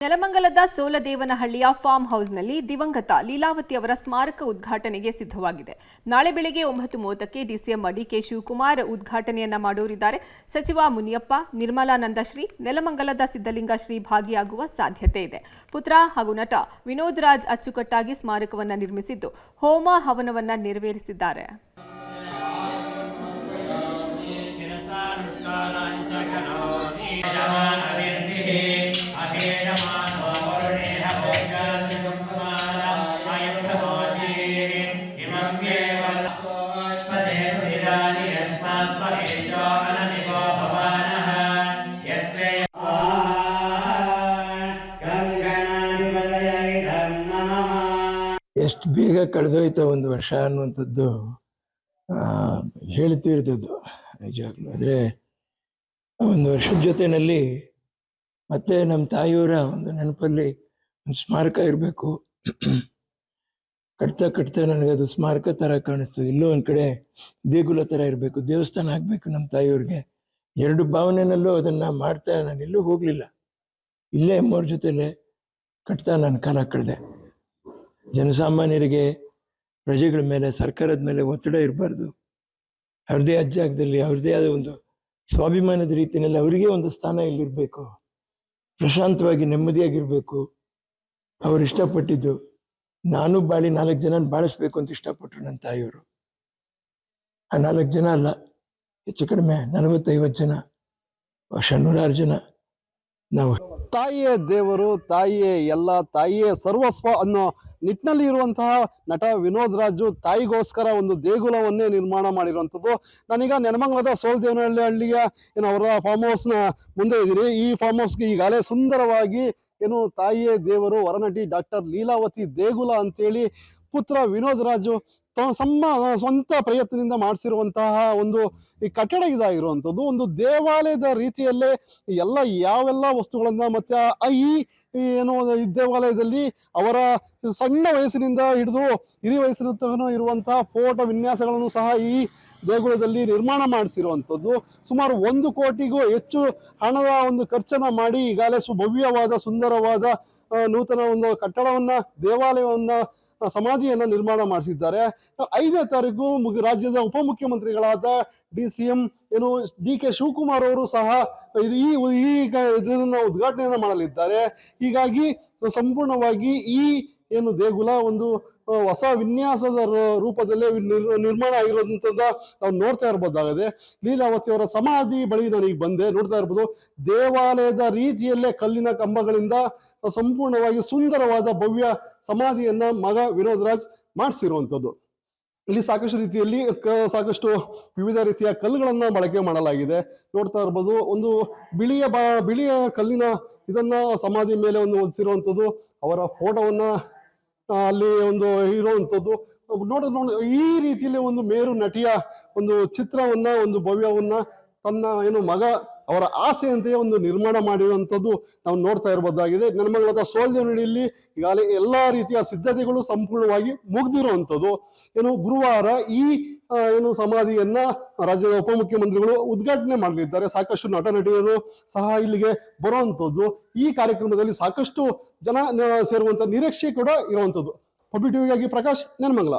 ನೆಲಮಂಗಲದ ಸೋಲದೇವನಹಳ್ಳಿಯ form ಹೌಸ್ನಲ್ಲಿ ದಿವಂಗತ ಲೀಲಾವತಿ ಅವರ ಸ್ಮಾರಕ ಉದ್ಘಾಟನೆಗೆ ಸಿದ್ಧವಾಗಿದೆ. ನಾಳೆ ಬೆಳಗ್ಗೆ 9:30ಕ್ಕೆ ಡಿಸಿಎಂ ಡಿಕೆ ಶಿವಕುಮಾರ್ ಉದ್ಘಾಟನೆಯನ್ನ ಮಾಡೋರಿದ್ದಾರೆ. ಸಚಿವ ಮುನಿಯಪ್ಪ, ನಿರ್ಮಲಾನಂದ ಶ್ರೀ, ನೆಲಮಂಗಲದ ಸಿದ್ದಲಿಂಗ ಶ್ರೀ ಭಾಗಿಯಾಗುವ ಸಾಧ್ಯತೆ ಇದೆ. ಪುತ್ರ ಹಾಗೂ ನಟ ವಿನೋದ್ ರಾಜ್ ಅಚ್ಚುಕಟ್ಟಾಗಿ ಸ್ಮಾರಕವನ್ನ ನಿರ್ಮಿಸಿದ್ದು ಹೋಮ ಹವನವನ್ನ ನೆರವೇರಿಸಿದ್ದಾರೆ. ಎಷ್ಟು ಬೇಗ ಕಳೆದೋಯ್ತು ಒಂದು ವರ್ಷ ಅನ್ನುವಂಥದ್ದು ಹೇಳ್ತಿರ್ತದ್ದು ನಿಜವಾಗ್ಲೂ. ಆದರೆ ಒಂದು ವರ್ಷದ ಜೊತೆಯಲ್ಲಿ ಮತ್ತೆ ನಮ್ಮ ತಾಯಿಯವರ ಒಂದು ನೆನಪಲ್ಲಿ ಒಂದು ಸ್ಮಾರಕ ಇರಬೇಕು. ಕಟ್ತಾ ನನಗದು ಸ್ಮಾರಕ ಥರ ಕಾಣಿಸ್ತು. ಇಲ್ಲೂ ಒಂದು ಕಡೆ ದೇಗುಲ ಥರ ಇರಬೇಕು, ದೇವಸ್ಥಾನ ಆಗಬೇಕು ನಮ್ಮ ತಾಯಿಯವ್ರಿಗೆ. ಎರಡು ಭಾವನೆಯಲ್ಲೂ ಅದನ್ನು ಮಾಡ್ತಾ ನಾನು ಎಲ್ಲೂ ಹೋಗಲಿಲ್ಲ. ಇಲ್ಲೇ ಅಮ್ಮವ್ರ ಜೊತೆಲೆ ಕಟ್ತಾ ನಾನು ಕಾಲ ಕಳೆದೆ. ಜನಸಾಮಾನ್ಯರಿಗೆ, ಪ್ರಜೆಗಳ ಮೇಲೆ, ಸರ್ಕಾರದ ಮೇಲೆ ಒತ್ತಡ ಇರಬಾರ್ದು. ಅವ್ರದ್ದೇ ಜಾಗದಲ್ಲಿ ಅವ್ರದ್ದೇ ಆದ ಒಂದು ಸ್ವಾಭಿಮಾನದ ರೀತಿಯಲ್ಲಿ ಅವರಿಗೆ ಒಂದು ಸ್ಥಾನ ಇಲ್ಲಿರಬೇಕು. ಪ್ರಶಾಂತವಾಗಿ ನೆಮ್ಮದಿಯಾಗಿರಬೇಕು. ಅವ್ರು ಇಷ್ಟಪಟ್ಟಿದ್ದು ನಾನು ಬಾಳಿ 4 ಜನ ಬಾಳಿಸ್ಬೇಕು ಅಂತ ಇಷ್ಟಪಟ್ಟರು ನನ್ನ ತಾಯಿಯವರು. ಆ 4 ಜನ ಅಲ್ಲ, ಹೆಚ್ಚು ಕಡಿಮೆ 40-50 ಜನ, ಬಹುಶಃ 100 ಜನ ನಾವು. ತಾಯಿಯೇ ದೇವರು, ತಾಯಿಯೇ ಎಲ್ಲ, ತಾಯಿಯೇ ಸರ್ವಸ್ವ ಅನ್ನೋ ನಿಟ್ಟಿನಲ್ಲಿ ಇರುವಂತಹ ನಟ ವಿನೋದ್ ರಾಜು ತಾಯಿಗೋಸ್ಕರ ಒಂದು ದೇಗುಲವನ್ನೇ ನಿರ್ಮಾಣ ಮಾಡಿರುವಂಥದ್ದು. ನಾನೀಗ ನೆಲಮಂಗಲದ ಸೋಲದೇವನಹಳ್ಳಿಯ ಅವರ ಫಾರ್ಮ್ ಹೌಸ್ನ ಮುಂದೆ ಇದ್ದೀನಿ. ಈ ಫಾರ್ಮ್ ಹೌಸ್ಗೆ ಈಗಾಗಲೇ ಸುಂದರವಾಗಿ ತಾಯಿಯೇ ದೇವರು, ವರನಟಿ ಡಾಕ್ಟರ್ ಲೀಲಾವತಿ ದೇಗುಲ ಅಂತೇಳಿ ಪುತ್ರ ವಿನೋದ್ ರಾಜು ಸ್ವಂತ ಪ್ರಯತ್ನದಿಂದ ಮಾಡಿಸಿರುವಂತಹ ಒಂದು ಈ ಕಟ್ಟಡ ಇದಾಗಿರುವಂಥದ್ದು. ಒಂದು ದೇವಾಲಯದ ರೀತಿಯಲ್ಲೇ ಯಾವೆಲ್ಲ ವಸ್ತುಗಳನ್ನ ಮತ್ತೆ ಈ ದೇವಾಲಯದಲ್ಲಿ ಅವರ ಸಣ್ಣ ವಯಸ್ಸಿನಿಂದ ಹಿಡಿದು ಹಿರಿಯ ವಯಸ್ಸಿನ ತನಕ ಇರುವಂತಹ ಫೋಟೋ ವಿನ್ಯಾಸಗಳನ್ನು ಸಹ ಈ ದೇಗುಲದಲ್ಲಿ ನಿರ್ಮಾಣ ಮಾಡಿಸಿರುವಂಥದ್ದು. ಸುಮಾರು 1 ಕೋಟಿಗೂ ಹೆಚ್ಚು ಹಣದ ಒಂದು ಖರ್ಚನ್ನ ಮಾಡಿ ಈಗಾಗಲೇ ಭವ್ಯವಾದ ಸುಂದರವಾದ ನೂತನ ಒಂದು ಕಟ್ಟಡವನ್ನ, ದೇವಾಲಯವನ್ನ, ಸಮಾಧಿಯನ್ನ ನಿರ್ಮಾಣ ಮಾಡಿಸಿದ್ದಾರೆ. 5ನೇ ತಾರೀಕು ರಾಜ್ಯದ ಉಪಮುಖ್ಯಮಂತ್ರಿಗಳಾದ DCM DK ಶಿವಕುಮಾರ್ ಅವರು ಸಹ ಇದನ್ನ ಉದ್ಘಾಟನೆಯನ್ನ ಮಾಡಲಿದ್ದಾರೆ. ಹೀಗಾಗಿ ಸಂಪೂರ್ಣವಾಗಿ ಈ ದೇಗುಲ ಒಂದು ಹೊಸ ವಿನ್ಯಾಸದ ರೂಪದಲ್ಲೇ ನಿರ್ಮಾಣ ಆಗಿರೋದಂಥದ್ದು ನಾವು ನೋಡ್ತಾ ಇರ್ಬೋದಾಗಿದೆ. ಲೀಲಾವತಿ ಅವರ ಸಮಾಧಿ ಬಳಿ ನನಗೆ ಬಂದೆ, ನೋಡ್ತಾ ಇರ್ಬೋದು. ದೇವಾಲಯದ ರೀತಿಯಲ್ಲೇ ಕಲ್ಲಿನ ಕಂಬಗಳಿಂದ ಸಂಪೂರ್ಣವಾಗಿ ಸುಂದರವಾದ ಭವ್ಯ ಸಮಾಧಿಯನ್ನ ಮಗ ವಿನೋದ್ ರಾಜ್ ಮಾಡಿಸಿರುವಂಥದ್ದು. ಇಲ್ಲಿ ಸಾಕಷ್ಟು ರೀತಿಯಲ್ಲಿ ಸಾಕಷ್ಟು ವಿವಿಧ ರೀತಿಯ ಕಲ್ಲುಗಳನ್ನ ಬಳಕೆ ಮಾಡಲಾಗಿದೆ. ನೋಡ್ತಾ ಇರ್ಬೋದು, ಒಂದು ಬಿಳಿಯ ಕಲ್ಲಿನ ಇದನ್ನ ಸಮಾಧಿ ಮೇಲೆ ಹೊದಿಸಿರುವಂಥದ್ದು, ಅವರ ಫೋಟೋವನ್ನ ಅಲ್ಲಿ ಇರುವಂಥದ್ದು ಈ ರೀತಿಯಲ್ಲಿ ಒಂದು ಮೇರು ನಟಿಯ ಒಂದು ಚಿತ್ರವನ್ನ, ಒಂದು ಭವ್ಯವನ್ನ ತನ್ನ ಮಗ ಅವರ ಆಸೆಯಂತೆಯೇ ಒಂದು ನಿರ್ಮಾಣ ಮಾಡಿರುವಂಥದ್ದು ನಾವು ನೋಡ್ತಾ ಇರಬಹುದಾಗಿದೆ. ನೆಲಮಂಗಲದ ಸೋಲದೇವನಹಳ್ಳಿಯಲ್ಲಿ ಈಗಾಗಲೇ ಎಲ್ಲಾ ರೀತಿಯ ಸಿದ್ಧತೆಗಳು ಸಂಪೂರ್ಣವಾಗಿ ಮುಗ್ದಿರುವಂಥದ್ದು. ಗುರುವಾರ ಈ ಸಮಾಧಿಯನ್ನ ರಾಜ್ಯದ ಉಪಮುಖ್ಯಮಂತ್ರಿಗಳು ಉದ್ಘಾಟನೆ ಮಾಡಲಿದ್ದಾರೆ. ಸಾಕಷ್ಟು ನಟ ನಟಿಯರು ಸಹ ಇಲ್ಲಿಗೆ ಬರುವಂಥದ್ದು. ಈ ಕಾರ್ಯಕ್ರಮದಲ್ಲಿ ಸಾಕಷ್ಟು ಜನ ಸೇರುವಂತ ನಿರೀಕ್ಷೆ ಕೂಡ ಇರುವಂಥದ್ದು. ಪಬ್ಲಿಕ್ ಟಿವಿಗಾಗಿ ಪ್ರಕಾಶ್, ನೆಲಮಂಗಲ.